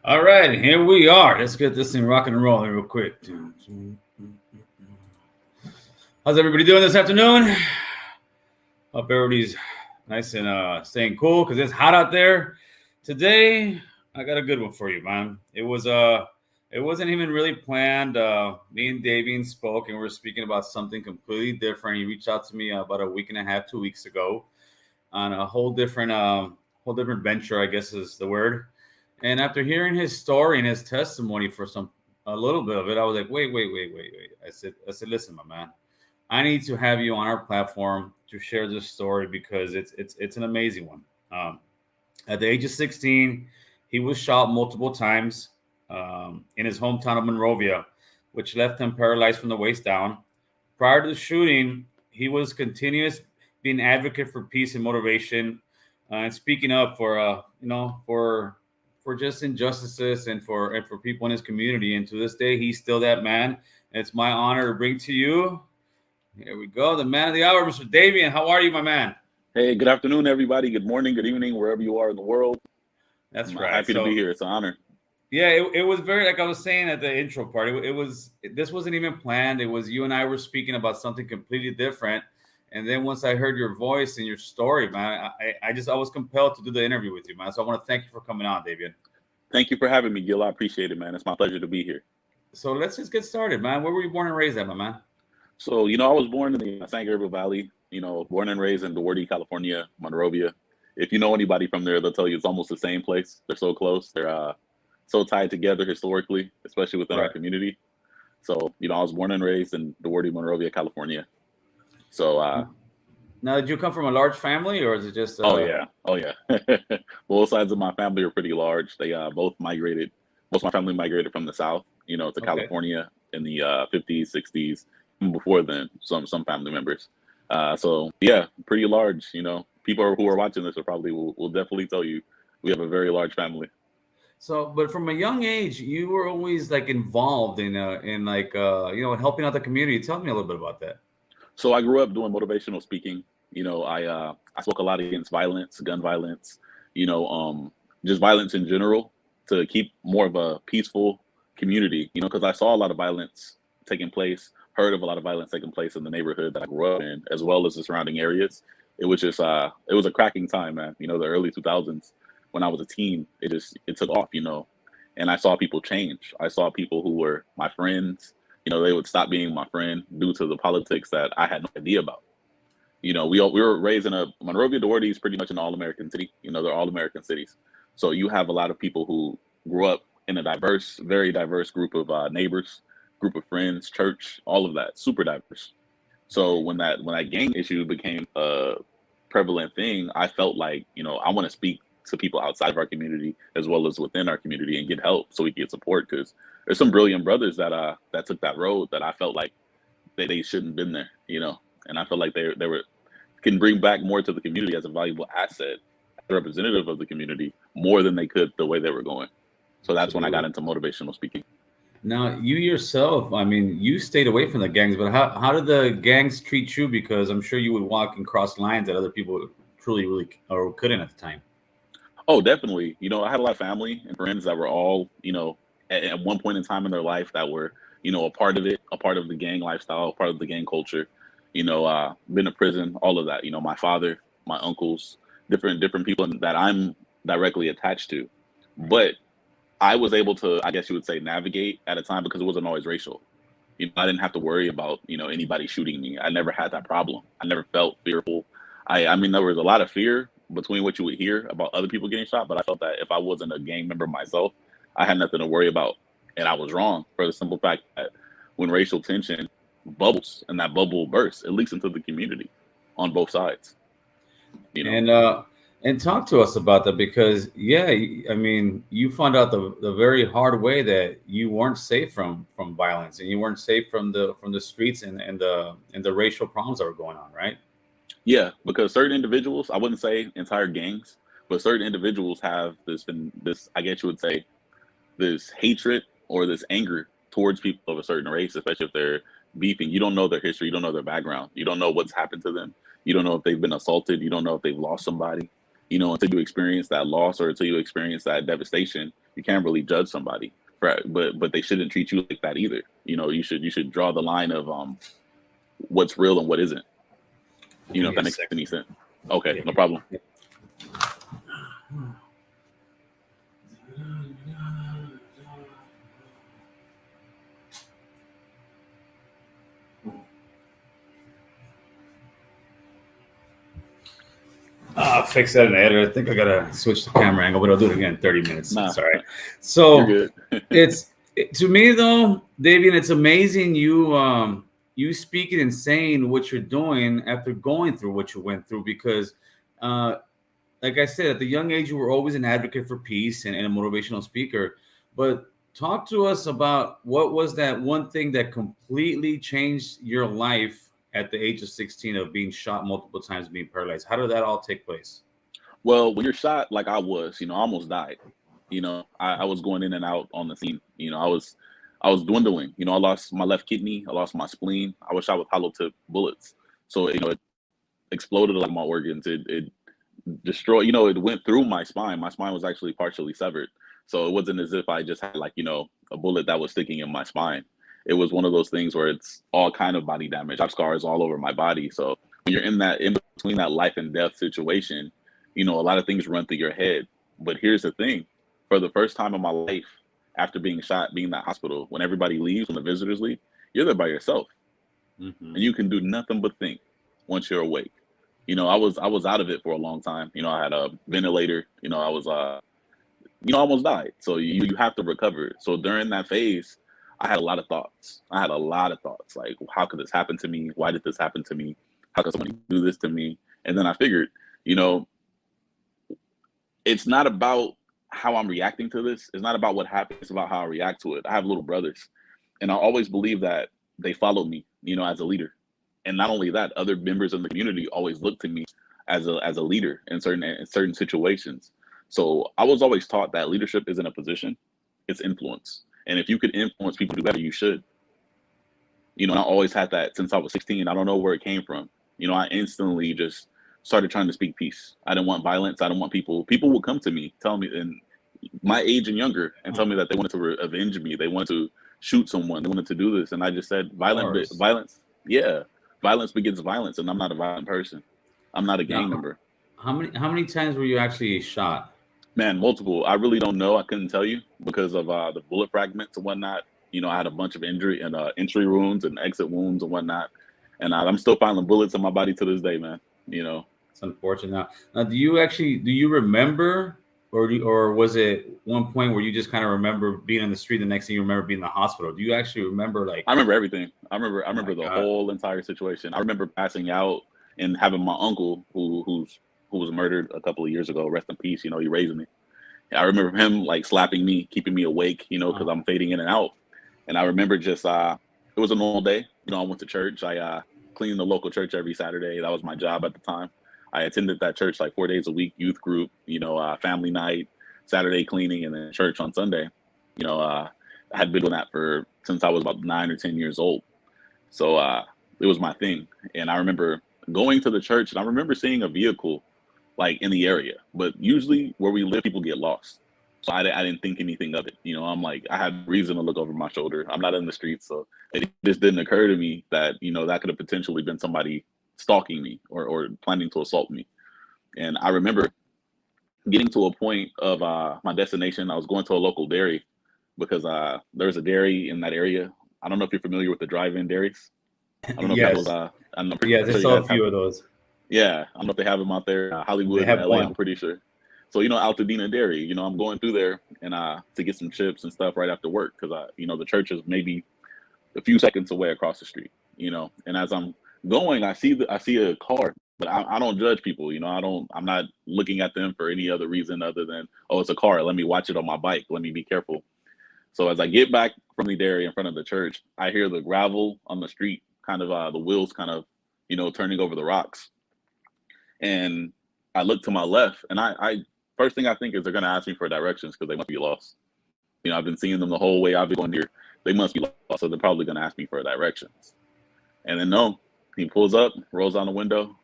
All right, here we are. Let's get this thing rocking and rolling real quick. How's everybody doing this afternoon? Hope everybody's nice and staying cool because it's hot out there. Today, I got a good one for you, man. It wasn't even really planned. Me and Davien spoke and we were speaking about something completely different. He reached out to me about a week and a half, 2 weeks ago, on a whole different venture, I guess is the word. And after hearing his story and his testimony for a little bit of it, I was like, wait. I said, listen, my man, I need to have you on our platform to share this story because it's an amazing one. At the age of 16, he was shot multiple times in his hometown of Monrovia, which left him paralyzed from the waist down. Prior to the shooting, he was continuous being advocate for peace and motivation, and speaking up for for just injustices and for people in his community. And to this day, he's still that man. And it's my honor to bring to you. Here we go, the man of the hour, Mr. Davien. How are you, my man? Hey, good afternoon, everybody. Good morning, good evening, wherever you are in the world. That's I'm right. happy to be here. It's an honor. Yeah, it was very, like I was saying at the intro part. This wasn't even planned. It was you and I were speaking about something completely different. And then once I heard your voice and your story, man, I was compelled to do the interview with you, man. So I want to thank you for coming on, Davien. Thank you for having me, Gil. I appreciate it, man. It's my pleasure to be here. So let's just get started, man. Where were you born and raised at, my man? So, I was born in the San Gabriel Valley, born and raised in Duarte, California, Monrovia. If you know anybody from there, they'll tell you it's almost the same place. They're so close. They're so tied together historically, especially within our Right. community. So, I was born and raised in Duarte, Monrovia, California. So, Now, did you come from a large family, or is it just? oh yeah, oh yeah. Both sides of my family are pretty large. They both migrated. Most of my family migrated from the south, to Okay. California in the 50s, 60s. Even before then, some family members. So yeah, pretty large. People who are watching this will definitely tell you we have a very large family. So, but from a young age, you were always like involved in like helping out the community. Tell me a little bit about that. So I grew up doing motivational speaking. I spoke a lot against violence, gun violence, just violence in general to keep more of a peaceful community, because I saw a lot of violence taking place, heard of a lot of violence taking place in the neighborhood that I grew up in, as well as the surrounding areas. It was just it was a cracking time, man. The early 2000s when I was a teen, it took off, and I saw people change. I saw people who were my friends, they would stop being my friend due to the politics that I had no idea about. We were raised in a Monrovia. Duarte is pretty much an all-American city. They're all-American cities. So you have a lot of people who grew up in a diverse, very diverse group of neighbors, group of friends, church, all of that, super diverse. So when that gang issue became a prevalent thing, I felt like, I want to speak to people outside of our community as well as within our community and get help so we can get support, because there's some brilliant brothers that took that road that I felt like they shouldn't have been there. And I felt like they were can bring back more to the community as a valuable asset, as a representative of the community, more than they could the way they were going. So that's when I got Absolutely. into motivational speaking. Now, you yourself, I mean, you stayed away from the gangs, but how did the gangs treat you? Because I'm sure you would walk and cross lines that other people truly, really, or couldn't at the time. Oh, definitely. I had a lot of family and friends that were all, at one point in time in their life that were, a part of it, a part of the gang lifestyle, a part of the gang culture. Been to prison, all of that. My father, my uncles, different people that I'm directly attached to. Right. But I was able to, I guess you would say, navigate at a time because it wasn't always racial. I didn't have to worry about, anybody shooting me. I never had that problem. I never felt fearful. I mean, there was a lot of fear between what you would hear about other people getting shot, but I felt that if I wasn't a gang member myself, I had nothing to worry about. And I was wrong for the simple fact that when racial tension bubbles and that bubble bursts, it leaks into the community on both sides, you know. And talk to us about that because I mean, you found out the very hard way that you weren't safe from violence and you weren't safe from the streets and the racial problems that were going on, right? Yeah, because certain individuals, I wouldn't say entire gangs, but certain individuals have this, I guess you would say, this hatred or this anger towards people of a certain race, especially if they're beefing. You don't know their history, you don't know their background, you don't know what's happened to them, you don't know if they've been assaulted, you don't know if they've lost somebody, until you experience that loss or until you experience that devastation, You can't really judge somebody, right? But they shouldn't treat you like that either. You should draw the line of what's real and what isn't. If that makes any sense. Okay, Yeah. no problem. I'll fix that in the editor. I think I gotta switch the camera angle, but I'll do it again in 30 minutes. Nah, Sorry. So you're good. to me though, Davien, it's amazing you speaking and saying what you're doing after going through what you went through, because like I said, at the young age, you were always an advocate for peace and a motivational speaker. But talk to us about what was that one thing that completely changed your life at the age of 16 of being shot multiple times, being paralyzed. How did that all take place? Well, when you're shot, like I was, I almost died. I was going in and out on the scene. I was dwindling. I lost my left kidney. I lost my spleen. I was shot with hollow tip bullets. So, it exploded like my organs. It destroyed, it went through my spine. My spine was actually partially severed. So it wasn't as if I just had a bullet that was sticking in my spine. It was one of those things where it's all kind of body damage. I have scars all over my body. So when you're in between that life and death situation, a lot of things run through your head. But here's the thing. For the first time in my life, after being shot, being in that hospital, when everybody leaves, when the visitors leave, you're there by yourself. And you can do nothing but think once you're awake. I was out of it for a long time. I had a ventilator. I was almost died. So you have to recover. So during that phase, I had a lot of thoughts. Like, how could this happen to me? Why did this happen to me? How could somebody do this to me? And then I figured, it's not about how I'm reacting to this. It's not about what happened. It's about how I react to it. I have little brothers, and I always believe that they followed me, as a leader. And not only that, other members of the community always look to me as a leader in certain situations. So I was always taught that leadership isn't a position, it's influence. And if you could influence people to do better, you should. I always had that since I was 16. I don't know where it came from. I instantly just started trying to speak peace. I didn't want violence. I didn't want people would come to me, tell me, and my age and younger, and tell me that they wanted to avenge me. They wanted to shoot someone. They wanted to do this. And I just said, violence. Yeah. Violence begets violence, and I'm not a violent person. I'm not a gang member. How many times were you actually shot? Man, multiple. I really don't know. I couldn't tell you because of the bullet fragments and whatnot. I had a bunch of injury and entry wounds and exit wounds and whatnot, and I'm still finding bullets in my body to this day, man. It's unfortunate. Now, do you remember, or was it one point where you just kind of remember being in the street? The next thing you remember being in the hospital. Do you actually remember I remember everything. I remember the whole entire situation. I remember passing out and having my uncle who was murdered a couple of years ago. Rest in peace. He raised me. I remember him slapping me, keeping me awake. Because I'm fading in and out. And I remember just it was a normal day. I went to church. I cleaned the local church every Saturday. That was my job at the time. I attended that church 4 days a week, youth group, family night, Saturday cleaning, and then church on Sunday. I had been doing that since I was about 9 or 10 years old. So it was my thing. And I remember going to the church, and I remember seeing a vehicle in the area. But usually where we live, people get lost. So I didn't think anything of it. I'm I had reason to look over my shoulder. I'm not in the streets. So it just didn't occur to me that, that could have potentially been somebody stalking me or planning to assault me. And I remember getting to a point of my destination. I was going to a local dairy because there's a dairy in that area. I don't know if you're familiar with the drive-in dairies. I don't know if that was I saw a few of those. Yeah, I don't know if they have them out there, Hollywood, LA, one. I'm pretty sure. So, Altadena Dairy, I'm going through there and to get some chips and stuff right after work because, the church is maybe a few seconds away across the street, and as I'm going, I see a car, but I don't judge people, I'm not looking at them for any other reason other than, oh, it's a car. Let me watch it on my bike. Let me be careful. So as I get back from the dairy in front of the church, I hear the gravel on the street, kind of the wheels kind of, turning over the rocks. And I look to my left, and I first thing I think is they're going to ask me for directions because they must be lost. I've been seeing them the whole way I've been going here. They must be lost, so they're probably going to ask me for directions. And then no, he pulls up, rolls down the window,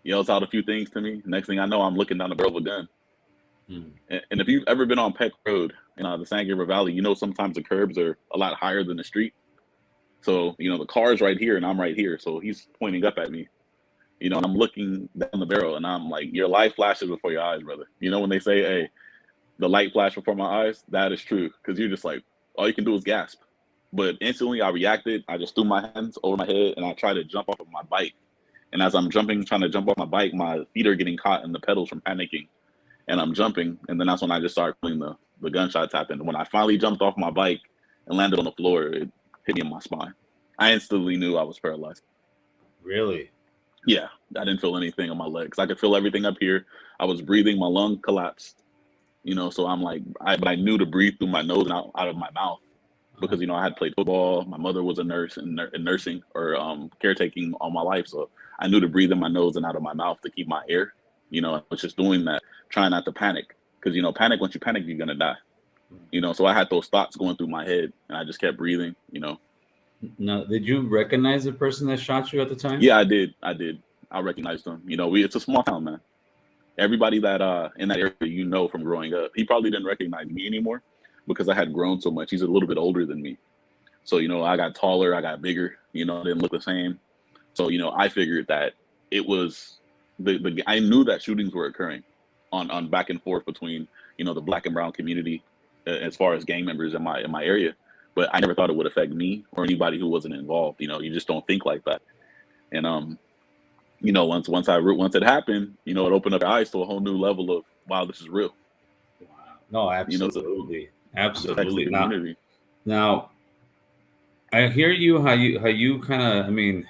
yells out a few things to me. Next thing I know, I'm looking down the barrel of a gun. And if you've ever been on Peck Road, in the San Gabriel Valley, sometimes the curbs are a lot higher than the street. So, the car's right here and I'm right here. So he's pointing up at me, and I'm looking down the barrel and I'm like, your light flashes before your eyes, brother. When they say, hey, the light flashed before my eyes, that is true. Because you're just like, all you can do is gasp. But instantly I reacted. I just threw my hands over my head and I tried to jump off of my bike. And as I'm trying to jump off my bike, my feet are getting caught in the pedals from panicking. And I'm jumping. And then that's when I just started feeling the gunshots happen. When I finally jumped off my bike and landed on the floor, it hit me in my spine. I instantly knew I was paralyzed. Really? Yeah, I didn't feel anything on my legs. I could feel everything up here. I was breathing. My lung collapsed. So I'm like, but I knew to breathe through my nose and out of my mouth because, I had played football. My mother was a nurse in nursing or caretaking all my life. So I knew to breathe in my nose and out of my mouth to keep my air. I was just doing that, trying not to panic because, once you panic, you're going to die. So I had those thoughts going through my head and I just kept breathing, Now, did you recognize the person that shot you at the time? Yeah, I did. I recognized him. It's a small town, man. Everybody that in that area, from growing up, he probably didn't recognize me anymore because I had grown so much. He's a little bit older than me. So, I got taller, I got bigger, I didn't look the same. So, I figured that it was I knew that shootings were occurring on back and forth between, the black and brown community as far as gang members in my area. But I never thought it would affect me or anybody who wasn't involved. You just don't think like that. And once it happened, it opened up your eyes to a whole new level of, wow, this is real. Wow. No, absolutely. Absolutely. Now, I hear you, how you kind of, I mean,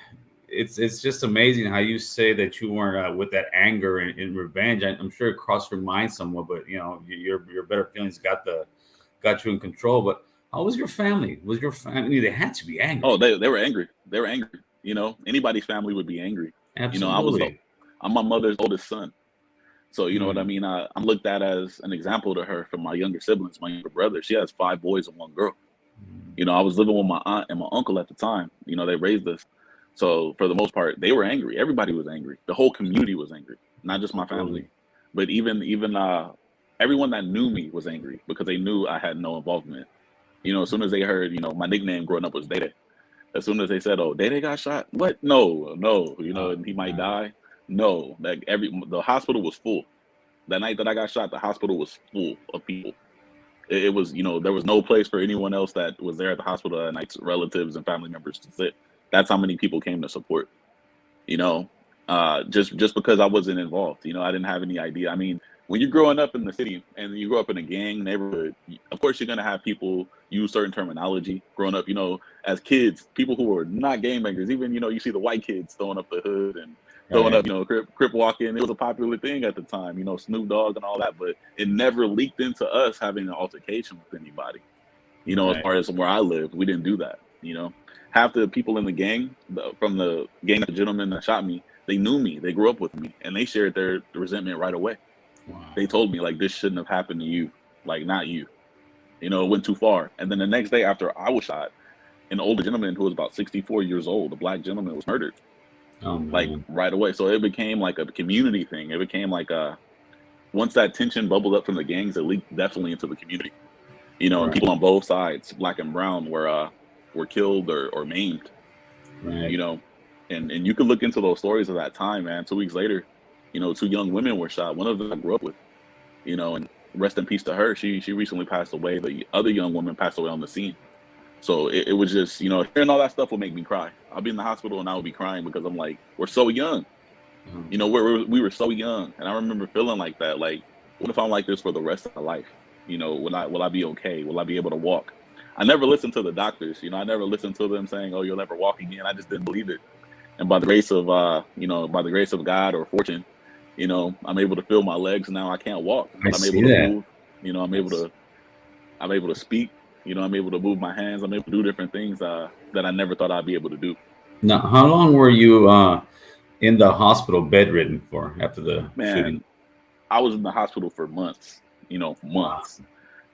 it's just amazing how you say that you weren't with that anger and revenge. I'm sure it crossed your mind somewhat, but your better feelings got you in control. But how was your family? Was your family, they had to be angry? Oh, they were angry. They were angry. Anybody's family would be angry. Absolutely. I'm my mother's oldest son. So, what I mean? I'm looked at as an example to her from my younger siblings, my younger brother. She has 5 boys and 1 girl. I was living with my aunt and my uncle at the time. They raised us. So for the most part, they were angry. Everybody was angry. The whole community was angry, not just my family. But even everyone that knew me was angry because they knew I had no involvement. As soon as they heard, my nickname growing up was Dede. As soon as they said, "Oh, Dede got shot," what? No, and he might die. No, the hospital was full. That night that I got shot, the hospital was full of people. It was, there was no place for anyone else that was there at the hospital that night, relatives and family members to sit. That's how many people came to support. Just because I wasn't involved. I didn't have any idea. I mean, when you're growing up in the city and you grow up in a gang neighborhood, of course you're gonna have people use certain terminology. Growing up, as kids, people who are not gangbangers, even you see the white kids throwing up the hood and throwing up, crip walking. It was a popular thing at the time, Snoop Dogg and all that, but it never leaked into us having an altercation with anybody. As far as where I lived, we didn't do that. Half the people in the gang, from the gang of the gentleman that shot me, they knew me, they grew up with me, and they shared their resentment right away. Wow. They told me, like, this shouldn't have happened to you, like, not you. It went too far. And then the next day after I was shot, an older gentleman who was about 64 years old, a black gentleman, was murdered. Like, right away. So it became like a community thing. It became like once that tension bubbled up from the gangs, it leaked definitely into the community. And people on both sides, black and brown, were killed or maimed. Right. And you could look into those stories of that time, man. 2 weeks later, 2 young women were shot. One of them I grew up with, and rest in peace to her. She recently passed away. The other young woman passed away on the scene. So it was just, hearing all that stuff would make me cry. I'll be in the hospital and I would be crying because I'm like, we're so young. We were so young. And I remember feeling like that. Like, what if I'm like this for the rest of my life? Will I be okay? Will I be able to walk? I never listened to the doctors. I never listened to them saying, "Oh, you'll never walk again." I just didn't believe it. And by the grace of, by the grace of God or fortune, I'm able to feel my legs now. I can't walk, but I'm able to move. I'm able to speak. I'm able to move my hands. I'm able to do different things that I never thought I'd be able to do. Now, how long were you in the hospital bedridden for after the shooting? I was in the hospital for months. Months. Wow.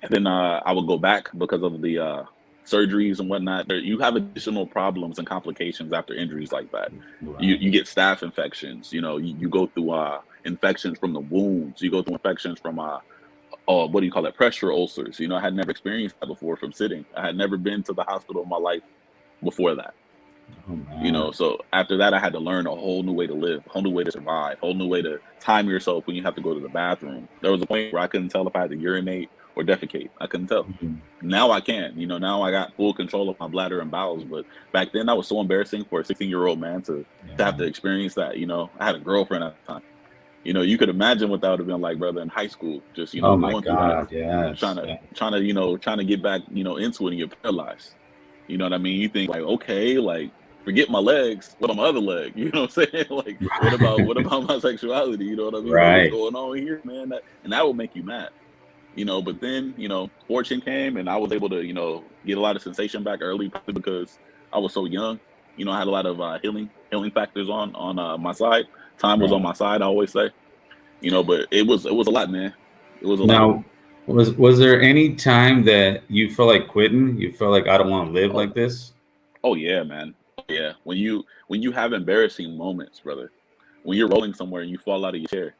And then I would go back because of the surgeries and whatnot. You have additional problems and complications after injuries like that. Wow. You get staph infections. You go through infections from the wounds. You go through infections from what do you call it, pressure ulcers. I had never experienced that before from sitting. I had never been to the hospital in my life before that. Oh man. So after that, I had to learn a whole new way to live, a whole new way to survive, a whole new way to time yourself when you have to go to the bathroom. There was a point where I couldn't tell if I had to urinate or defecate. I couldn't tell. Mhm. Now I can. Now I got full control of my bladder and bowels. But back then, that was so embarrassing for a 16-year-old man to have to Yeah. experience that. I had a girlfriend at the time. You could imagine what that would have been like, brother, in high school, just Oh my going through that, God. trying Yes. to Yeah. trying to get back, into it, and you're paralyzed. You know what I mean? You think like, okay, like forget my legs, what about my other leg? You know what I'm saying? Like, what about my sexuality? You know what I mean? Like, what's Right. going on here, man? And that would make you mad. But then, fortune came and I was able to, get a lot of sensation back early, probably because I was so young. I had a lot of healing factors on my side. Time was on Right. my side, I always say. But it was a lot, man. It was a lot. Now, was there any time that you felt like quitting? You felt like I don't want to live Oh, like this? oh yeah, man. Yeah. When you have embarrassing moments, brother, when you're rolling somewhere and you fall out of your chair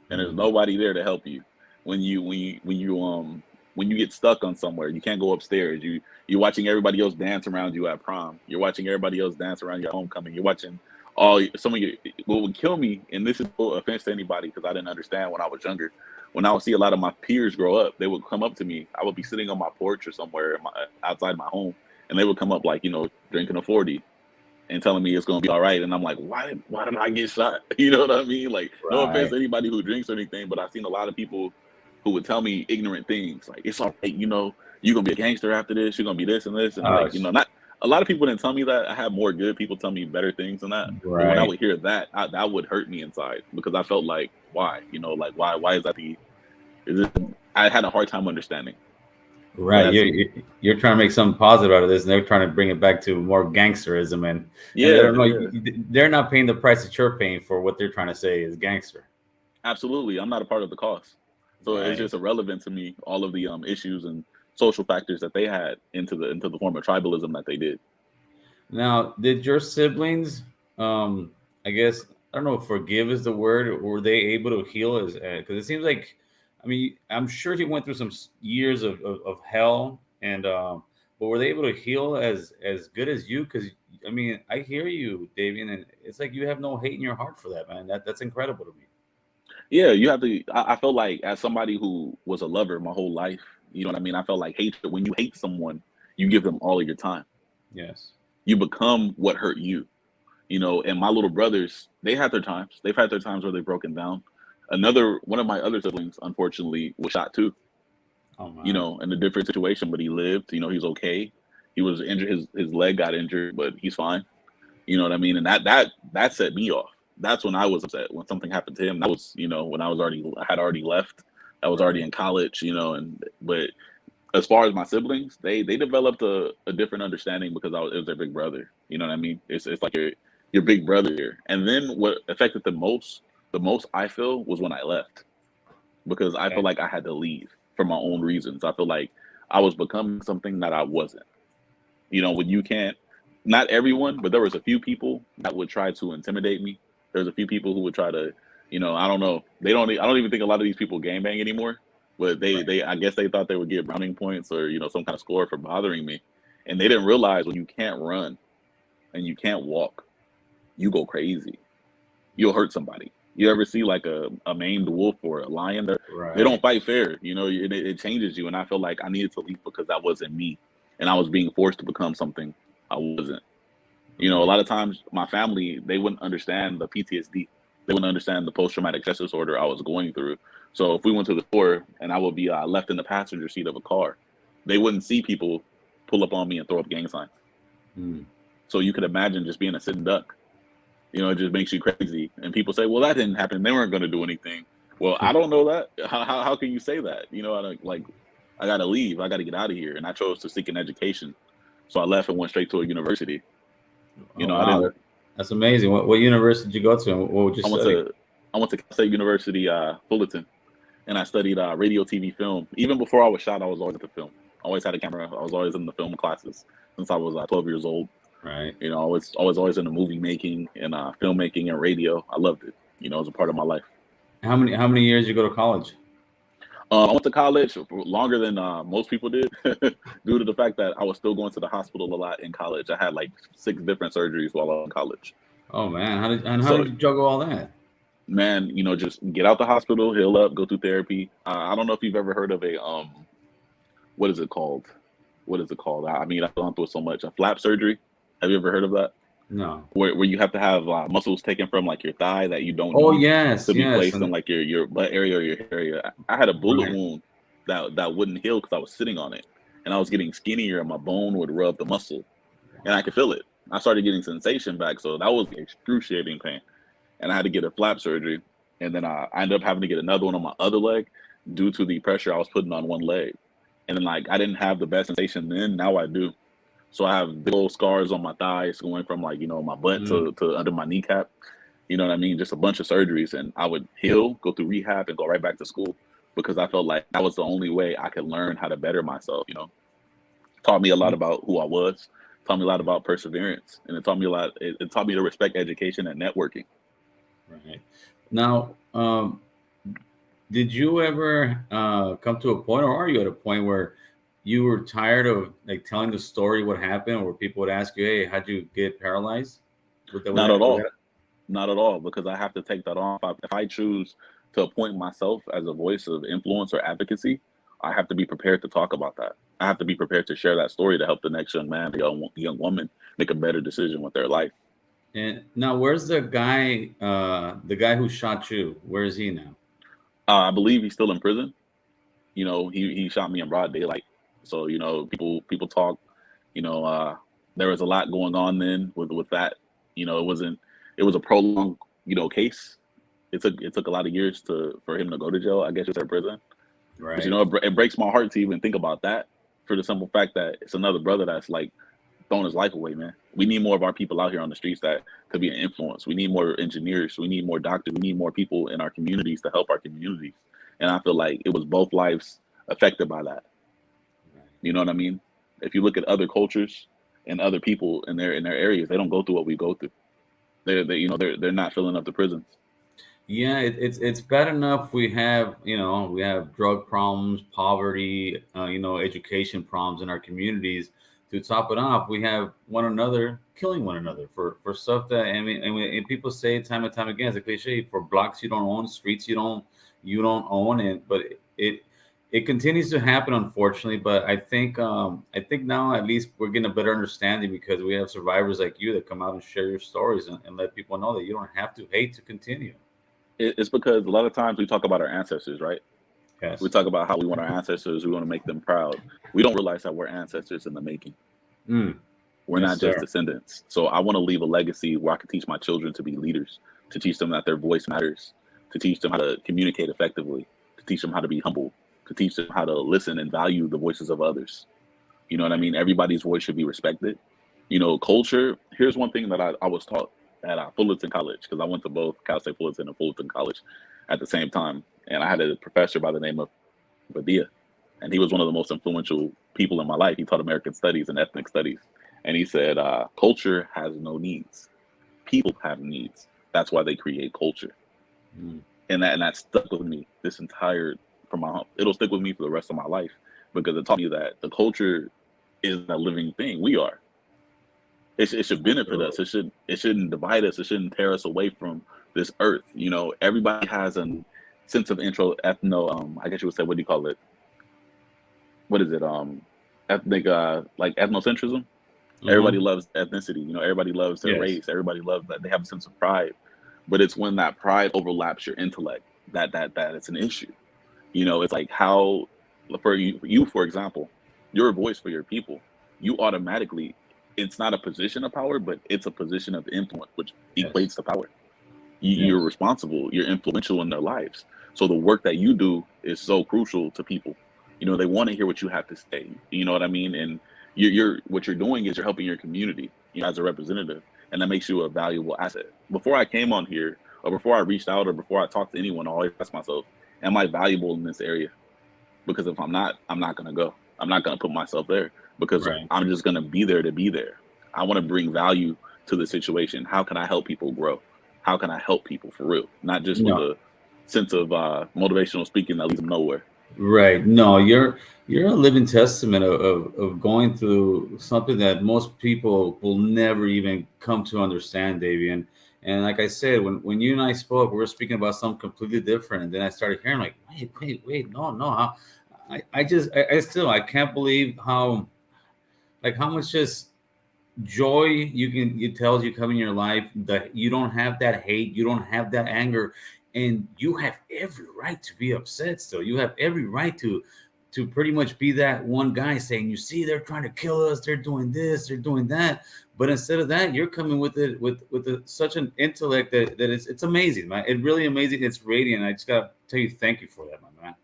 and there's Mm. nobody there to help you, when you get stuck on somewhere, you can't go upstairs. You're watching everybody else dance around you at prom. You're watching everybody else dance around you at homecoming. You're watching all some of you. What would kill me, and this is no offense to anybody because I didn't understand when I was younger. When I would see a lot of my peers grow up, they would come up to me. I would be sitting on my porch or somewhere outside my home, and they would come up like drinking a 40 and telling me it's gonna be all right. And I'm like, why did I get shot? You know what I mean? Like, no offense Right. to anybody who drinks or anything, but I've seen a lot of people who would tell me ignorant things like it's all right, you're gonna be a gangster after this, you're gonna be this and this, and Oh, like, not a lot of people didn't tell me that. I had more good people tell me better things than that. But when I right. would hear that, that would hurt me inside because I felt like, why? Like why is that is it I had a hard time understanding. So Right. that's You're trying to make something positive out of this, and they're trying to bring it back to more gangsterism, and they yeah, don't know yeah. they're not paying the price that you're paying for what they're trying to say is gangster. Absolutely. I'm not a part of the cost. So it's Right. just irrelevant to me, all of the issues and social factors that they had into the form of tribalism that they did. Now, did your siblings, I guess, I don't know if forgive is the word, or were they able to heal? As Because it seems like, I mean, I'm sure he went through some years of hell, and but were they able to heal as good as you? Because I mean, I hear you, Davien, and it's like you have no hate in your heart for that, man. That's incredible to me. Yeah, you have to. I feel like as somebody who was a lover my whole life, you know what I mean? I felt like hatred, when you hate someone, you give them all of your time. Yes. You become what hurt you. And my little brothers, they had their times. They've had their times where they've broken down. Another one of my other siblings, unfortunately, was shot too, Oh man. in a different situation, but he lived. He's okay. He was injured. His leg got injured, but he's fine. You know what I mean? And that set me off. That's when I was upset when something happened to him. That was, when I had already left. I was already Right. in college, and but as far as my siblings, they developed a different understanding because it was their big brother. You know what I mean? It's like your big brother here. And then what affected the most I feel was when I left because I feel Okay. like I had to leave for my own reasons. I feel like I was becoming something that I wasn't. When you can't, not everyone, but there was a few people that would try to intimidate me. There's a few people who would try to, I don't know. I don't even think a lot of these people gangbang anymore, but Right. I guess they thought they would get browning points or, some kind of score for bothering me. And they didn't realize when you can't run and you can't walk, you go crazy. You'll hurt somebody. You ever see like a maimed wolf or a lion? They don't Right. fight fair. It changes you. And I feel like I needed to leave because that wasn't me. And I was being forced to become something I wasn't. A Right. lot of times my family, they wouldn't understand the PTSD. They wouldn't understand the post-traumatic stress disorder I was going through. So if we went to the store and I would be left in the passenger seat of a car, they wouldn't see people pull up on me and throw up gang signs. Hmm. So you could imagine just being a sitting duck. It just makes you crazy. And people say, well, that didn't happen. They weren't going to do anything. Well, I don't know that. How can you say that? I got to leave. I got to get out of here. And I chose to seek an education. So I left and went straight to a university. Oh I wow, didn't that's amazing. What university did you go to, and what would you I went study? to I went to Cal State University, Fullerton, and I studied radio, TV, film. Even before I was shot, I was always at the film. I always had a camera. I was always in the film classes since I was 12 years old. Right. I was always in the movie making and filmmaking and radio. I loved it. It was a part of my life. How many years you go to college? I went to college for longer than most people did, due to the fact that I was still going to the hospital a lot in college. I had like 6 different surgeries while I was in college. Oh man, how So, did you juggle all that? man, just get out the hospital, heal up, go through therapy. I don't know if you've ever heard of a what is it called? What is it called? I mean, I've gone through it so much. A flap surgery. Have you ever heard of that? No. Where you have to have muscles taken from like your thigh that you don't Oh need yes, to be yes, placed in like your butt area or your hair area. I had a bullet right. wound that wouldn't heal because I was sitting on it, and I was getting skinnier, and my bone would rub the muscle, and I could feel it. I started getting sensation back, so that was excruciating pain, and I had to get a flap surgery, and then I ended up having to get another one on my other leg due to the pressure I was putting on one leg, and then like I didn't have the best sensation then. Now I do. So I have big old scars on my thighs going from like, my butt Mm. to under my kneecap. You know what I mean? Just a bunch of surgeries. And I would heal, go through rehab, and go right back to school because I felt like that was the only way I could learn how to better myself. Taught me a lot about who I was, taught me a lot about perseverance, and it taught me a lot. It taught me to respect education and networking. Right. Now, did you ever come to a point, or are you at a point where you were tired of like telling the story what happened, or people would ask you, "Hey, how'd you get paralyzed?" Not at all. Not at all, because I have to take that on. If I choose to appoint myself as a voice of influence or advocacy, I have to be prepared to talk about that. I have to be prepared to share that story to help the next young man, the young woman, make a better decision with their life. And now, where's the guy who shot you? Where is he now? I believe he's still in prison. He shot me in broad daylight. So people talk. You know, there was a lot going on then with that. It was a prolonged case. It took a lot of years for him to go to jail. I guess it's prison. But Right. it breaks my heart to even think about that, for the simple fact that it's another brother that's like throwing his life away, man. We need more of our people out here on the streets that could be an influence. We need more engineers. We need more doctors. We need more people in our communities to help our communities. And I feel like it was both lives affected by that. You know what I mean? If you look at other cultures and other people in their areas, they don't go through what we go through. They're not filling up the prisons. Yeah, it's bad enough we have drug problems, poverty, education problems in our communities. To top it off, we have one another killing one another for stuff that and people say time and time again, it's a cliche, for blocks you don't own, streets you don't own, and but it continues to happen, unfortunately. But I think now at least we're getting a better understanding because we have survivors like you that come out and share your stories and let people know that you don't have to hate to continue. It's because a lot of times we talk about our ancestors, right? We Yes. talk about how we want our ancestors, we want to make them proud. We don't realize that we're ancestors in the making. Mm. We're Yes, not just sir. descendants. So I want to leave a legacy where I can teach my children to be leaders, to teach them that their voice matters, to teach them how to communicate effectively, to teach them how to be humble, to teach them how to listen and value the voices of others. You know what I mean? Everybody's voice should be respected. Culture. Here's one thing that I was taught at Fullerton College, because I went to both Cal State Fullerton and Fullerton College at the same time. And I had a professor by the name of Badia, and he was one of the most influential people in my life. He taught American Studies and Ethnic Studies, and he said, "Culture has no needs. People have needs. That's why they create culture." Mm. And that stuck with me this entire from my home. It'll stick with me for the rest of my life because it taught me that the culture is a living thing. We are. It should benefit us. It shouldn't divide us. It shouldn't tear us away from this earth. Everybody has a sense of ethno. I guess you would say, what do you call it? What is it? Ethnic, like ethnocentrism. Everybody Uh-huh. loves ethnicity. Everybody loves their Yes. race. Everybody loves that they have a sense of pride. But it's when that pride overlaps your intellect that it's an issue. It's like how for you, for example, your voice for your people, you automatically, it's not a position of power, but it's a position of influence, which Yes. equates to power. You're Yes. responsible, you're influential in their lives. So the work that you do is so crucial to people. They want to hear what you have to say. You know what I mean? And you're what you're doing is you're helping your community, as a representative, and that makes you a valuable asset. Before I came on here, or before I reached out, or before I talked to anyone, I always ask myself, am I valuable in this area? Because if I'm not, I'm not going to go. I'm not going to put myself there because Right. I'm just going to be there to be there. I want to bring value to the situation. How can I help people grow? How can I help people for real? Not just with No. a sense of motivational speaking that leads them nowhere. Right. No, you're a living testament of going through something that most people will never even come to understand, Davian. And like I said, when you and I spoke, we were speaking about something completely different. And then I started hearing like, wait, no, no. I still I can't believe how like how much just joy it tells you come in your life that you don't have that hate, you don't have that anger, and you have every right to be upset. Still, you have every right to pretty much be that one guy saying, you see, they're trying to kill us, they're doing this, they're doing that. But instead of that, you're coming with it such an intellect that it's amazing, man. It's really amazing. It's radiant. I just gotta tell you thank you for that, my man.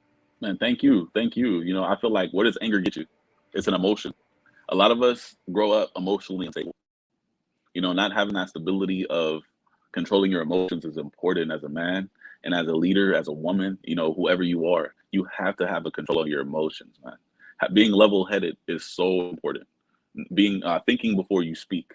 Man, thank you, thank you. You know, I feel like, where does anger get you? It's an emotion. A lot of us grow up emotionally unstable. You know, not having that stability of controlling your emotions is important as a man and as a leader, as a woman. You know, whoever you are, you have to have a control of your emotions, man. Being level-headed is so important. Being thinking before you speak.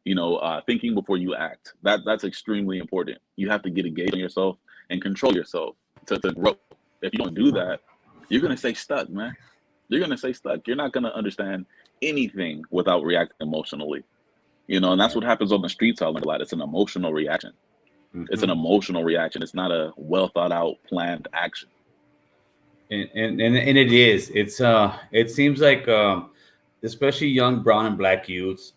You know, thinking before you act. That's extremely important. You have to get a gauge on yourself and control yourself to grow. If you don't do that, you're gonna stay stuck, man. You're gonna stay stuck. You're not gonna understand anything without reacting emotionally. You know, and that's what happens on the streets. I learned a lot. It's an emotional reaction. It's an Mhm. emotional reaction. It's not a well thought out, planned action. And it is. It seems like especially young brown and black youths,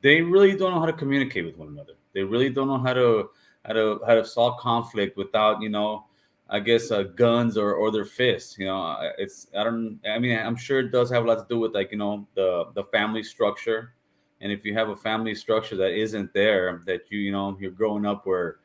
they really don't know how to communicate with one another. They really don't know how to solve conflict without, I guess, guns or their fists. I mean, I'm sure it does have a lot to do with, like, the family structure. And if you have a family structure that isn't there, that you're growing up where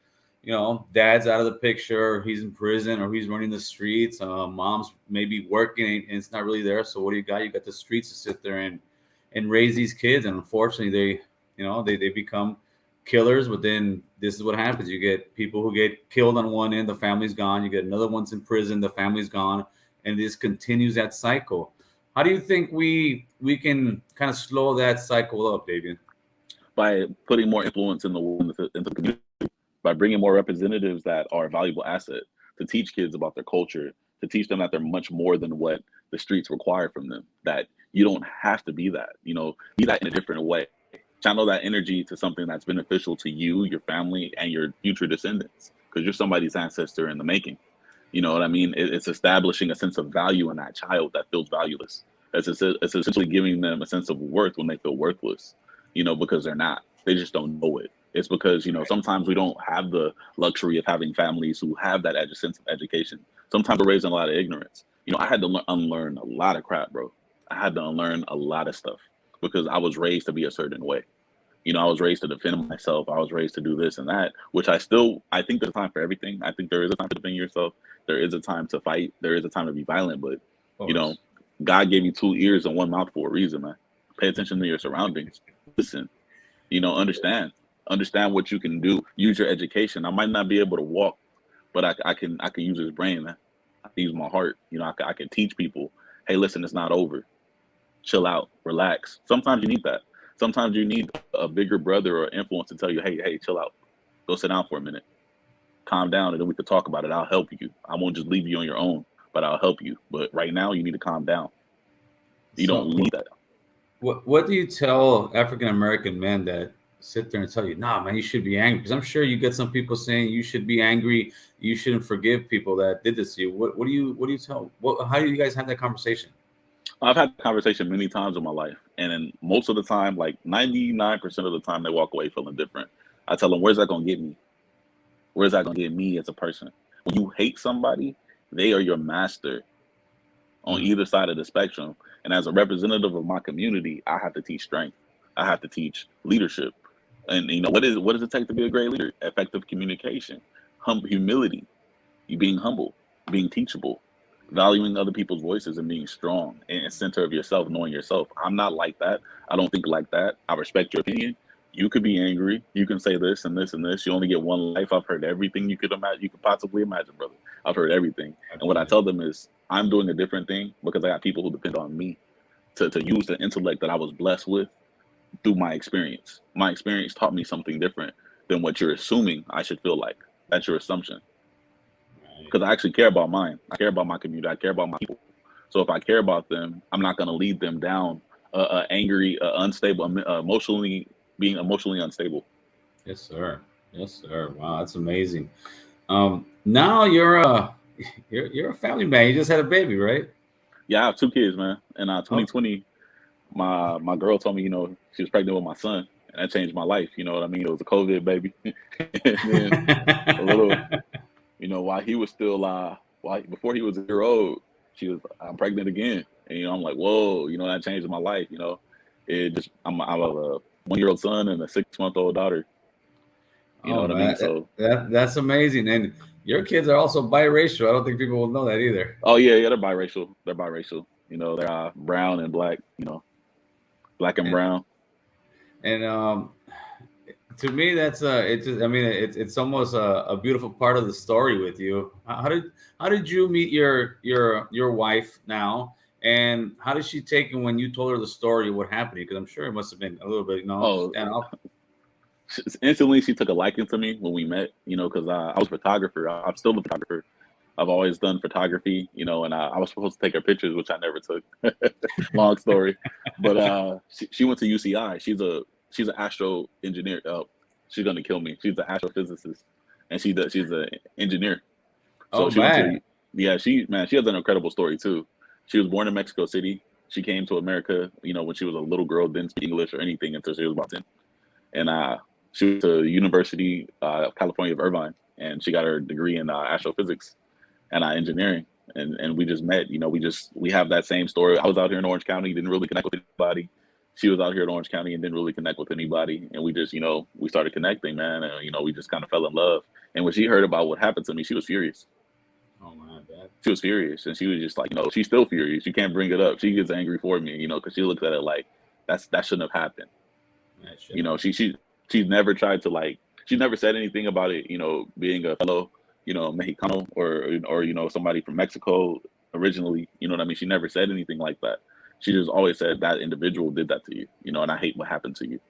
dad's out of the picture, he's in prison, or he's running the streets. Mom's maybe working and it's not really there. So what do you got? You got the streets to sit there and raise these kids. And unfortunately, they become killers. But then this is what happens: you get people who get killed on one end, the family's gone. You get another one's in prison, the family's gone, and this continues that cycle. How do you think we can kind of slow that cycle up, David? By putting more influence into the community, by bringing more representatives that are a valuable asset to teach kids about their culture, to teach them that they're much more than what the streets require from them, that you don't have to be that, you know, be that in a different way. Channel that energy to something that's beneficial to you, your family, and your future descendants, because you're somebody's ancestor in the making. You know what I mean? It's establishing a sense of value in that child that feels valueless. It's essentially giving them a sense of worth when they feel worthless, you know, because they're not. They just don't know it. It's because, you know, sometimes we don't have the luxury of having families who have that sense of education. Sometimes we're raised in a lot of ignorance. You know, I had to unlearn a lot of crap, bro. I had to unlearn a lot of stuff because I was raised to be a certain way. You know, I was raised to defend myself. I was raised to do this and that, which I think there's a time for everything. I think there is a time to defend yourself. There is a time to fight. There is a time to be violent. But, Of you know, course. God gave you two ears and one mouth for a reason, man. Pay attention to your surroundings. Listen, you know, understand what you can do. Use your education. I might not be able to walk, but I can use his brain, man. I can use my heart. You know, I can teach people, hey, listen, it's not over. Chill out, relax. Sometimes you need that. Sometimes you need a bigger brother or influence to tell you, hey, chill out. Go sit down for a minute. Calm down, and then we could talk about it. I'll help you. I won't just leave you on your own, but I'll help you. But right now, you need to calm down. You So, don't need that. what do you tell African American men that sit there and tell you, nah, man, you should be angry? Because I'm sure you get some people saying you should be angry, you shouldn't forgive people that did this to you. What do you tell? How do you guys have that conversation? I've had the conversation many times in my life, and then most of the time, like 99% of the time, they walk away feeling different. I tell them, where's that going to get me? Where's that going to get me as a person? When you hate somebody, they are your master on Mm. either side of the spectrum. And as a representative of my community, I have to teach strength. I have to teach leadership. And you know, what does it take to be a great leader? Effective communication, humility, you being humble, being teachable, valuing other people's voices and being strong and center of yourself, knowing yourself. I'm not like that. I don't think like that. I respect your opinion. You could be angry. You can say this and this and this. You only get one life. I've heard everything you could imagine. You could possibly imagine, brother. I've heard everything. And what I Absolutely. tell them is, I'm doing a different thing because I got people who depend on me to use the intellect that I was blessed with through my experience. My experience taught me something different than what you're assuming I should feel like. That's your assumption. because I actually care about mine. I care about my community. I care about my people. So if I care about them, I'm not going to lead them down angry, unstable, being emotionally unstable. Yes, sir. Yes, sir. Wow, that's amazing. Now you're a family man. You just had a baby, right? Yeah, I have 2 kids, man. In Oh. 2020, my girl told me, she was pregnant with my son, and that changed my life. You know what I mean? It was a COVID baby, and then a little, while he was still while before he was a year old, I'm pregnant again, and I'm like, whoa, that changed my life. It just I have a 1-year-old son and a 6-month-old daughter. You know Oh what I mean? man, So that's amazing. And your kids are also biracial. I don't think people will know that either. oh yeah, they're biracial. They're biracial. They're brown and black. Black and And brown. and to me, that's it's just, I mean, it's almost a beautiful part of the story with you. How did you meet your wife now? And how did she take it when you told her the story of what happened? Because I'm sure it must have been a little bit, Oh, stand up. instantly she took a liking to me when we met. Because I was a photographer. I'm still a photographer. I've always done photography. And I was supposed to take her pictures, which I never took. Long story, but she went to UCI. She's an astro engineer. She's gonna kill me. She's an astrophysicist, and she's an engineer. So Oh she went man. to yeah. She has an incredible story too. She was born in Mexico City. She came to America, when she was a little girl, didn't speak English or anything until she was about 10. And she went to University of California of Irvine, and she got her degree in astrophysics and engineering. And we just met. We have that same story. I was out here in Orange County, didn't really connect with anybody. She was out here in Orange County and didn't really connect with anybody. And we just, we started connecting, man. And we just kind of fell in love. And when she heard about what happened to me, she was furious. Oh man, that. She was furious, and she was just like, she's still furious. You can't bring it up. She gets angry for me, because she looks at it like that shouldn't have happened. That shit. She's never tried to she's never said anything about it. Being a fellow, Mexicano or somebody from Mexico originally. You know what I mean? She never said anything like that. She just always said that individual did that to you. And I hate what happened to you.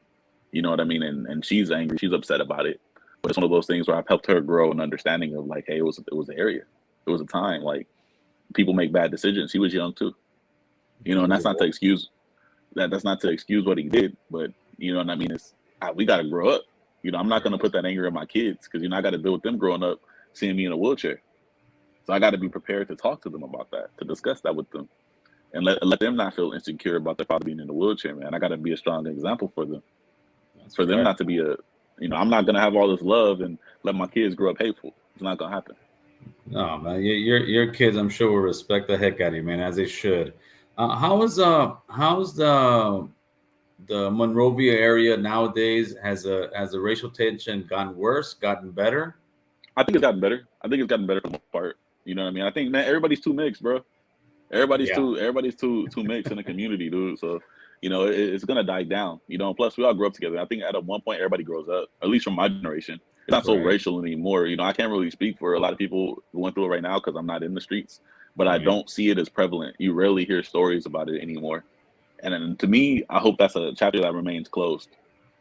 You know what I mean? And she's angry. She's upset about it. But it's one of those things where I've helped her grow an understanding of hey, it was an area. It was a time people make bad decisions. He was young too. And that's not to excuse that's not to excuse what he did, but you know what I mean? We got to grow up. I'm not going to put that anger in my kids because I got to deal with them growing up, seeing me in a wheelchair. So I got to be prepared to talk to them about that, to discuss that with them, and let them not feel insecure about their father being in a wheelchair. Man, I got to be a strong example for them. That's for them right. not to be I'm not going to have all this love and let my kids grow up hateful. It's not going to happen. No, man, your kids, I'm sure, will respect the heck out of you, man, as they should. How's the Monrovia area nowadays? Has the racial tension gotten worse, gotten better? I think it's gotten better. I think it's gotten better for the most part. You know what I mean? I think, man, everybody's too mixed, bro. Everybody's Yeah. too mixed in the community, dude. So, it's gonna die down. Plus we all grew up together. I think at one point everybody grows up, at least from my generation. It's not so Right. racial anymore. I can't really speak for a lot of people going through it right now because I'm not in the streets, but I Right. don't see it as prevalent. You rarely hear stories about it anymore. And then to me, I hope that's a chapter that remains closed.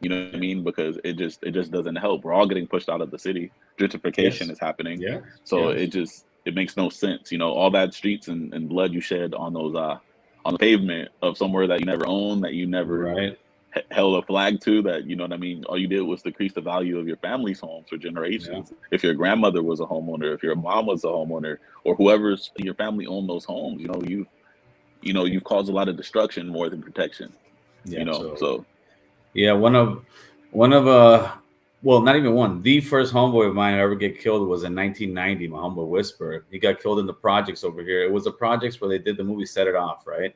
You know what I mean? Because it just doesn't help. We're all getting pushed out of the city. Gentrification Yes. is happening. Yes. So Yes. it makes no sense. All that streets and blood you shed on those on the pavement of somewhere that you never owned, that you never Right. held a flag to, that you know what I mean. All you did was decrease the value of your family's homes for Yeah. generations. If your grandmother was a homeowner, if your mom was a homeowner, or whoever's in your family owned those homes, you've caused a lot of destruction more than protection. Yeah. So So yeah, one of well, not even one. The first homeboy of mine to ever get killed was in 1990. My homeboy Whisper. He got killed in the projects over here. It was the projects where they did the movie Set It Off, right?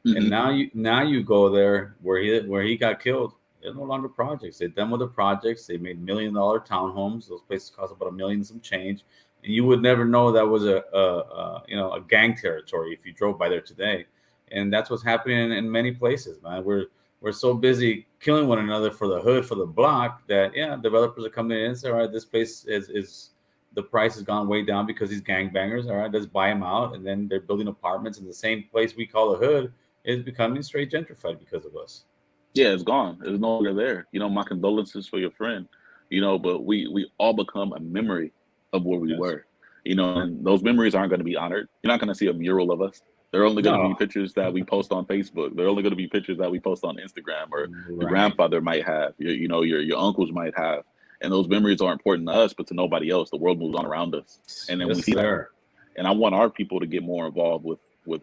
And mhm. now you go there where he got killed. They're no longer projects. They're done with the projects. They made $1 million townhomes. Those places cost about $1 million some change, and you would never know that was a gang territory if you drove by there today. And that's what's happening in many places, man. We're so busy killing one another for the hood, for the block, that developers are coming in and say, all right, this place is the price has gone way down because these gangbangers. All right, let's buy them out, and then they're building apartments in the same place we call the hood is becoming straight gentrified because of us. Yeah, it's gone. It's no longer there. My condolences for your friend. But we all become a memory of where we Yes. were. You know, and those memories aren't going to be honored. You're not going to see a mural of us. They're only going to be No. pictures that we post on Facebook. They're only going to be pictures that we post on Instagram, or your Right. grandfather might have, your uncles might have. And those memories are important to us, but to nobody else. The world moves on around us. And then we Yes, see that. sir. And I want our people to get more involved with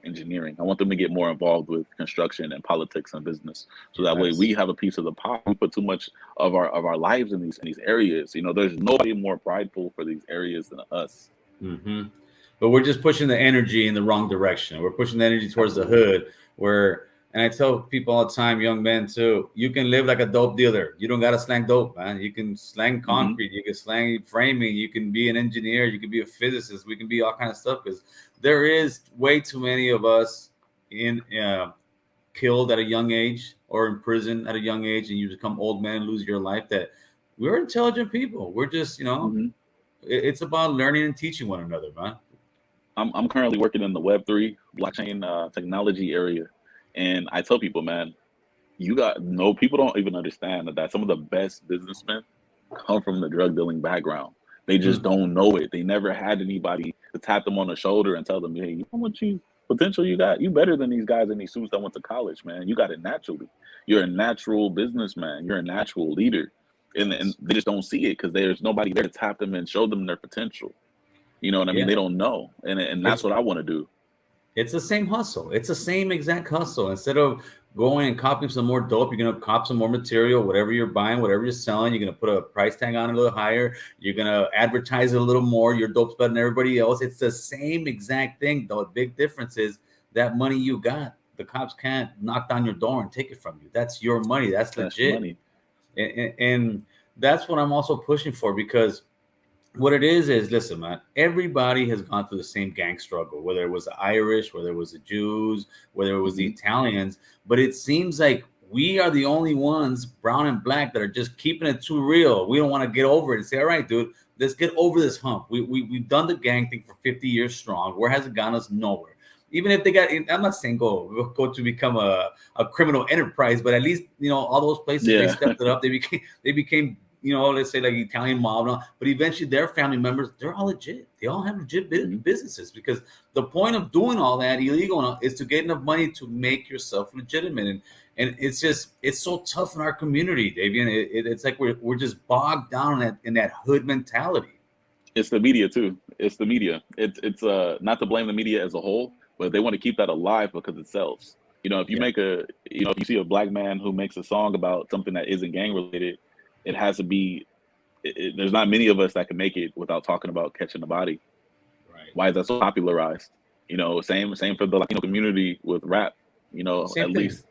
engineering. I want them to get more involved with construction and politics and business. So that way Yes. we have a piece of the pie. We put too much of our lives in these areas. You know, there's nobody more prideful for these areas than us. Mm-hmm. But we're just pushing the energy in the wrong direction. We're pushing the energy towards the Absolutely. hood where, and I tell people all the time, young men too, you can live like a dope dealer. You don't got to slang dope, man. You can slang Hmm. concrete. You can slang framing. You can be an engineer. You can be a physicist. We can be all kind of stuff because there is way too many of us in killed at a young age or in prison at a young age, and you become old man and lose your life. That we're intelligent people. We're just, Hmm. it's about learning and teaching one another, man. I'm currently working in the Web3 blockchain technology area, and I tell people, man, you got no people don't even understand that some of the best businessmen come from the drug dealing background. They just Hmm. don't know it. They never had anybody to tap them on the shoulder and tell them, hey, you know what you potential you got? You better than these guys in these suits that went to college, man. You got it naturally. You're a natural businessman. You're a natural leader. And Yes. they just don't see it because there's nobody there to tap them and show them their potential. You know what I mean? Yeah. They don't know. And that's It's what I want to do. it's the same hustle. It's the same exact hustle. Instead of going and copying some more dope, you're gonna cop some more material, whatever you're buying, whatever you're selling, you're gonna put a price tag on it a little higher. You're gonna advertise it a little more. Your dope's better than everybody else. It's the same exact thing. The big difference is that money you got, the cops can't knock down your door and take it from you. That's your money. That's That's legit. money. And that's what I'm also pushing for because what it is listen, man, everybody has gone through the same gang struggle, whether it was the Irish, whether it was the Jews, whether it was the Hmm. Italians. But it seems like we are the only ones, brown and black, that are just keeping it too real. We don't want to get over it and say, all right, dude, let's get over this hump. We've done the gang thing for 50 years strong. Where has it gone us? Nowhere. Even if they got, I'm not saying go to become a criminal enterprise, but at least all those places they Yeah. stepped it up. They became let's say like Italian mob, and all, but eventually their family members, they're all legit. They all have legit Hmm. businesses because the point of doing all that illegal is to get enough money to make yourself legitimate. And it's so tough in our community, Davien. It's like we're just bogged down in that hood mentality. It's the media too. It's the media. It's not to blame the media as a whole, but they want to keep that alive because it sells. You know, if you Yeah, make a, if you see a black man who makes a song about something that isn't gang related, it has to be. There's not many of us that can make it without talking about catching the body. right. Why is that so popularized? You know, same for the Latino community with rap. You know, Same at thing. least,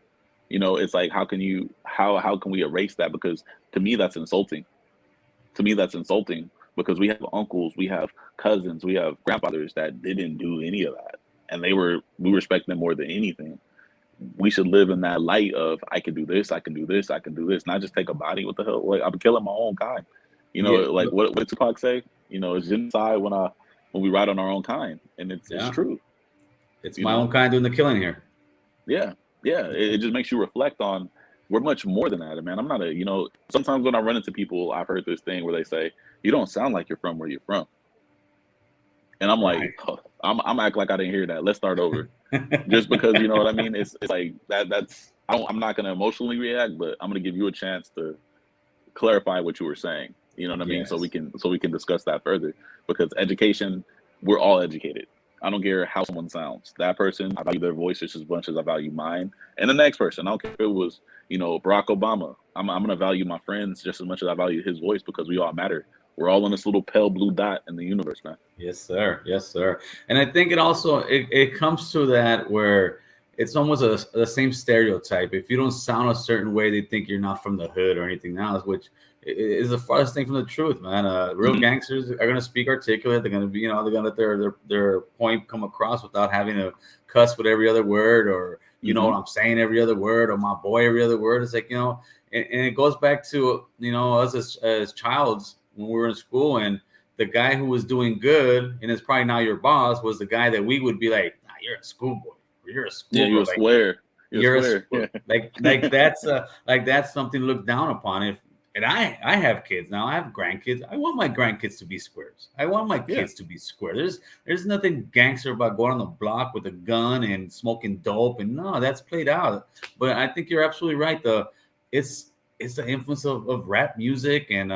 it's like how can we erase that? Because to me that's insulting. To me that's insulting because we have uncles, we have cousins, we have grandfathers that didn't do any of that, and we respect them more than anything. We should live in that light of I can do this, I can do this, I can do this, not just take a body. What the hell? Like I'm killing my own kind. Yeah, Like what did Tupac say? It's genocide when we ride on our own kind, and it's yeah. true. It's You my own know, kind doing the killing here. yeah, yeah. It just makes you reflect on we're much more than that, man. I'm not a Sometimes when I run into people, I've heard this thing where they say you don't sound like you're from where you're from, and I'm like, Right. huh, I'm act like I didn't hear that. Let's start over. Just because you know what I mean. It's like that's I'm not gonna emotionally react, but I'm gonna give you a chance to clarify what you were saying. You know what I mean? So Yes. we can discuss that further because education, we're all educated. I don't care how someone sounds. That person, I value their voice just as much as I value mine. And the next person, I don't care if it was, Barack Obama. I'm gonna value my friends just as much as I value his voice because we all matter. We're all on this little pale blue dot in the universe, man. Yes, sir. Yes, sir. And I think it comes to that where it's almost the same stereotype. If you don't sound a certain way, they think you're not from the hood or anything else, which is the farthest thing from the truth, man. Real Hmm. gangsters are gonna speak articulate. They're gonna be, they're gonna let their point come across without having to cuss with every other word, or Hmm. I'm saying every other word, or my boy every other word. It's like and it goes back to us as childs when we were in school, and the guy who was doing good and is probably now your boss was the guy that we would be like, nah, you're a schoolboy. You're a Yeah, you're schoolgirl. a Like square. You're a you're a square. Yeah. like that's something to look down upon. and I have kids now. I have grandkids. I want my grandkids to be squares. I want my Yeah, kids to be square. There's nothing gangster about going on the block with a gun and smoking dope. And no, that's played out. But I think you're absolutely right. It's it's the influence of rap music and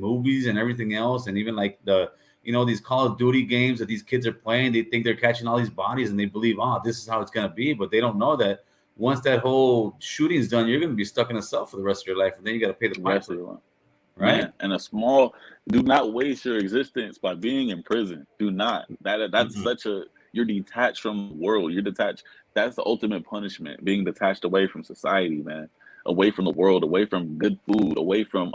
movies and everything else, and even like these Call of Duty games that these kids are playing. They think they're catching all these bodies and they believe, oh, this is how it's gonna be, but they don't know that once that whole shooting's done, you're going to be stuck in a cell for the rest of your life, and then you got to pay the the rest of piper, your life. right? Man, and do not waste your existence by being in prison. Do not. That's Mm-mm. such a, you're detached from the world. You're detached. That's the ultimate punishment, being detached away from society, man. Away from the world, away from good food, away from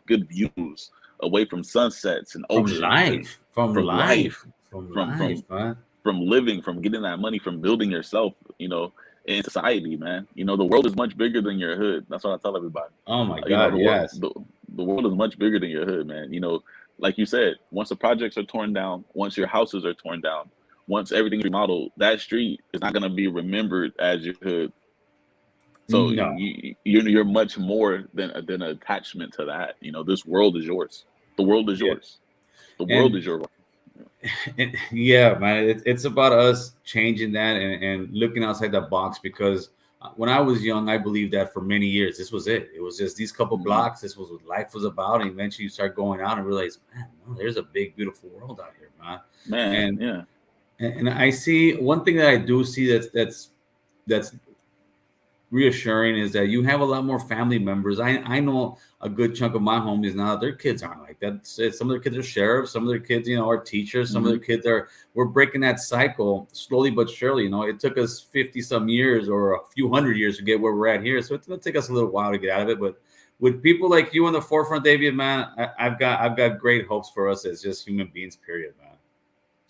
good views, away from sunsets and From oceans and life, from from life, life, from from life, from man. from living, from getting that money, from building yourself, in society, man. The world is much bigger than your hood. That's what I tell everybody. Oh my You know, God, the world yes. the world is much bigger than your hood, man. Like you said, once the projects are torn down, once your houses are torn down, once everything's remodeled, that street is not gonna be remembered as your hood. So No, you're much more than an attachment to that. This world is yours. The world is yeah, yours. The world and is yours. yeah, man, it's about us changing that and looking outside the box because when I was young, I believed that for many years. This was it. It was just these couple Hmm. blocks. This was what life was about. And eventually, you start going out and realize, man, no, there's a big, beautiful world out here, man. Man, And yeah. and I see one thing that I do see that's reassuring is that you have a lot more family members. I know a good chunk of my homies now. Their kids aren't like that. Some of their kids are sheriffs. Some of their kids, are teachers. Some of their Hmm. kids are. We're breaking that cycle slowly but surely. It took us 50 some years or a few hundred years to get where we're at here. So it's gonna take us a little while to get out of it. But with people like you in the forefront, David, man, I've got great hopes for us as just human beings. Period, man.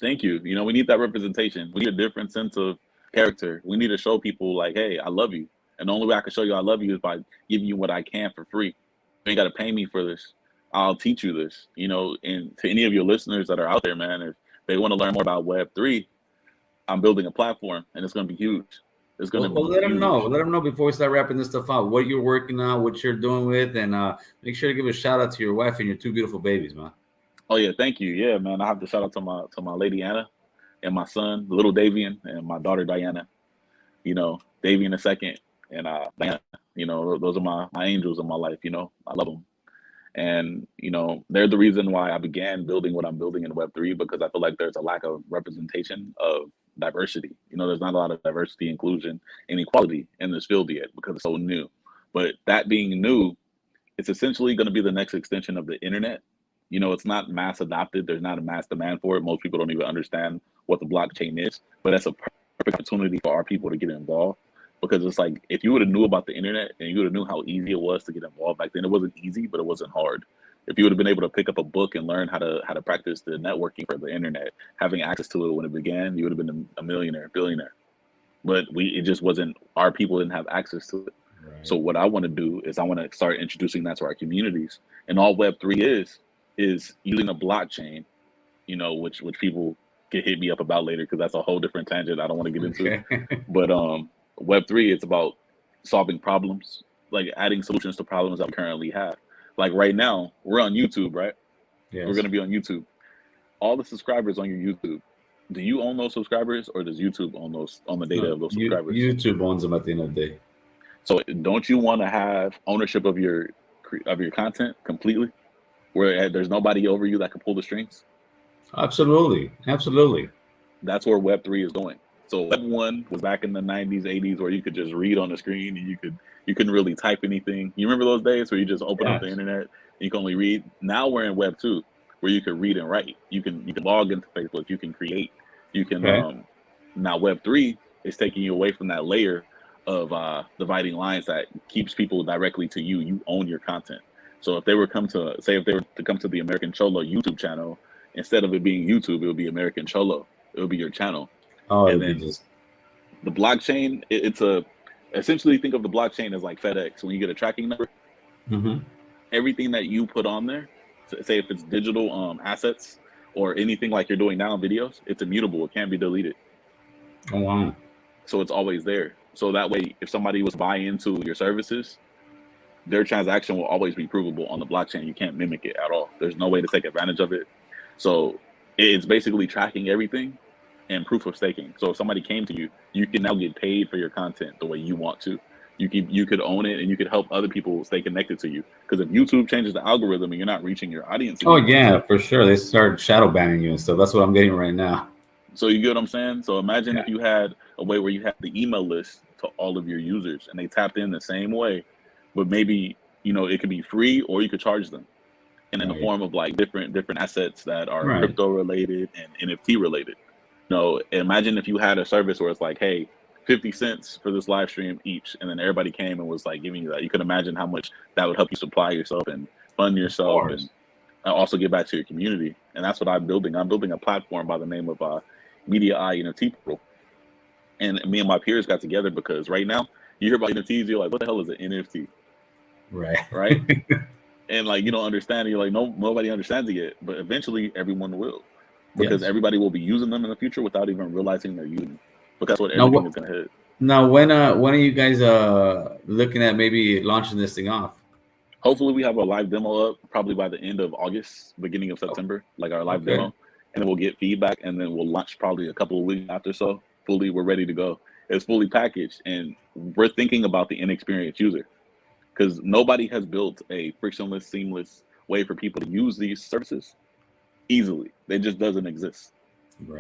Thank you. We need that representation. We need a different sense of character. We need to show people like, hey, I love you. And the only way I can show you I love you is by giving you what I can for free. You ain't got to pay me for this. I'll teach you this. And to any of your listeners that are out there, man, if they want to learn more about Web3, I'm building a platform and it's going to be huge. It's going to Well, be let them know. huge. Let them know before we start wrapping this stuff out. What you're working on, what you're doing with, and make sure to give a shout out to your wife and your two beautiful babies, man. Oh yeah, thank you. Yeah, man. I have to shout out to my lady Anna and my son, little Davien, and my daughter Diana. Davien the second and Diana. Those are my angels in my life. I love them. And they're the reason why I began building what I'm building in Web3, because I feel like there's a lack of representation of diversity. There's not a lot of diversity, inclusion, and equality in this field yet because it's so new. But that being new, it's essentially going to be the next extension of the internet. It's not mass adopted. There's not a mass demand for it. Most people don't even understand what the blockchain is, but that's a perfect opportunity for our people to get involved, because it's like, if you would have knew about the internet and you would have knew how easy it was to get involved back then, it wasn't easy, but it wasn't hard. If you would have been able to pick up a book and learn how to practice the networking for the internet, having access to it when it began, you would have been a millionaire, billionaire. But it just wasn't, our people didn't have access to it. Right. So what I want to do is I want to start introducing that to our communities. And all Web3 is using a blockchain, which people can hit me up about later, because that's a whole different tangent I don't want to get into. Okay. But Web3, it's about solving problems, like adding solutions to problems that we currently have. Like right now, we're on YouTube, right? We're Yes. going to be on YouTube. All the subscribers on your YouTube, do you own those subscribers, or does YouTube own the data No, of those subscribers? YouTube owns them at the end of the day. So don't you want to have ownership of your content completely, where there's nobody over you that can pull the strings? Absolutely. Absolutely. That's where Web3 is going. So Web1 was back in the 90s, 80s, where you could just read on the screen and you couldn't really type anything. You remember those days where you just open up the Yes. internet and you can only read? Now we're in Web2, where you can read and write. You can log into Facebook, you can create. You can Okay. Now Web3 is taking you away from that layer of dividing lines that keeps people directly to you. You own your content. So if they were if they were to come to the American Cholo YouTube channel, instead of it being YouTube, it would be American Cholo. It would be your channel. Oh, And it'd be then just the blockchain, essentially think of the blockchain as like FedEx. When you get a tracking number, hmm everything that you put on there, say if it's digital assets or anything like you're doing now in videos, it's immutable. It can't be deleted. oh wow. So it's always there. So that way, if somebody was buying into your services, their transaction will always be provable on the blockchain. You can't mimic it at all. There's no way to take advantage of it. So it's basically tracking everything and proof of staking. So if somebody came to you, you can now get paid for your content the way you want to. You could own it, and you could help other people stay connected to you. Because if YouTube changes the algorithm and you're not reaching your audience Oh anymore, yeah, for sure. They start shadow banning you and stuff. That's what I'm getting right now. so you get what I'm saying? So imagine if you had a way where you had the email list to all of your users and they tapped in the same way, but maybe, you know, it could be free or you could charge them. And in the form of like different assets that are crypto related and NFT related. You know, imagine if you had a service where it's like, hey, 50 cents for this live stream each, and then everybody came and was like giving you that. You could imagine how much that would help you supply yourself and fund yourself and also get back to your community. And that's what I'm building. I'm building a platform by the name of Media Eye NFT Portal. And me and my peers got together because right now you hear about NFTs, you're like, what the hell is an NFT? Right? And like you don't understand it. You're like, nobody understands it yet. But eventually everyone will. Because everybody will be using them in the future without even realizing they're using them. Because that's what everything is gonna hit. Now when are you guys looking at maybe launching this thing off? Hopefully we have a live demo up probably by the end of August, beginning of September, like our live demo. And then we'll get feedback and then we'll launch probably a couple of weeks after so. We're ready to go. It's fully packaged and we're thinking about the inexperienced user. Because nobody has built a frictionless, seamless way for people to use these services easily. It just doesn't exist.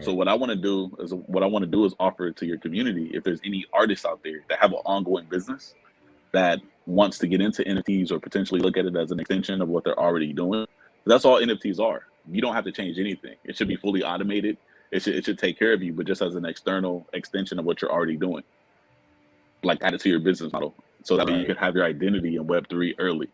So what I want to do is offer it to your community. If there's any artists out there that have an ongoing business that wants to get into NFTs or potentially look at it as an extension of what they're already doing, that's all NFTs are. You don't have to change anything. It should be fully automated. It should take care of you, but just as an external extension of what you're already doing, like add it to your business model, so that you can have your identity in Web3 early.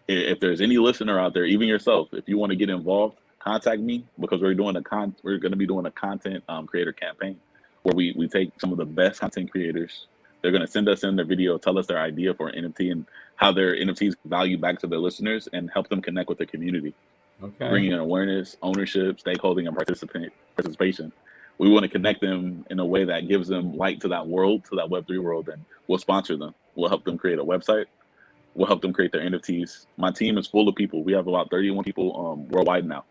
If there's any listener out there, even yourself, if you want to get involved, contact me because we're going to be doing a content creator campaign where we take some of the best content creators. They're going to send us in their video, tell us their idea for an NFT and how their NFTs value back to their listeners and help them connect with the community. Bringing in awareness, ownership, stakeholding, and participation. We want to connect them in a way that gives them light to that world, to that Web3 world, and we'll sponsor them. We'll help them create a website. We'll help them create their NFTs. My team is full of people. We have about 31 people worldwide now.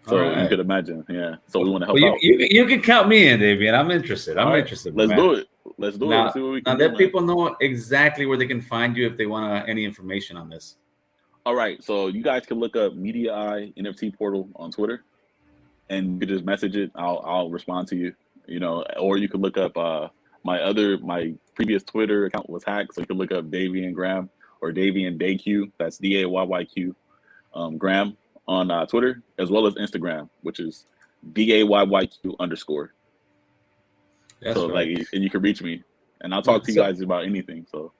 So you could imagine, So we want to help out. You can count me in, Davien. I'm interested. I'm interested. Let's do it. Let's do it. Let's see what we can do. Let people know exactly where they can find you if they want any information on this. All right, so you guys can look up Media Eye NFT Portal on Twitter, and you can just message it. I'll respond to you. You know, or you can look up my previous Twitter account was hacked, so you can look up Davien Graham or Davien Dayq. That's DAYYQ Graham on Twitter, as well as Instagram, which is DAYYQ_. So like, and you can reach me, and I'll talk to you guys about anything. So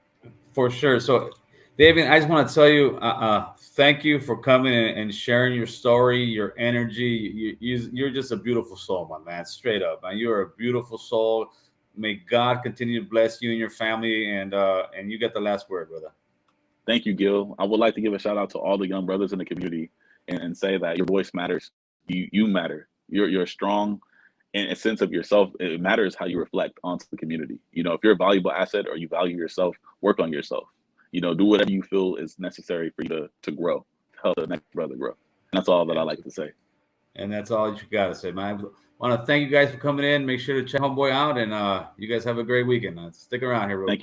for sure. So Davien, I just want to tell you, thank you for coming and sharing your story, your energy. You're just a beautiful soul, my man. Straight up, man. You're a beautiful soul. May God continue to bless you and your family, and you get the last word, brother. Thank you, Gil. I would like to give a shout out to all the young brothers in the community and say that your voice matters. You matter. You're strong in a sense of yourself. It matters how you reflect onto the community. You know, if you're a valuable asset or you value yourself, work on yourself. You know, do whatever you feel is necessary for you to grow, to help the next brother grow. And that's all that I like to say. And that's all you got to say, man. I want to thank you guys for coming in. Make sure to check Homeboy out, and you guys have a great weekend. Stick around here real quick.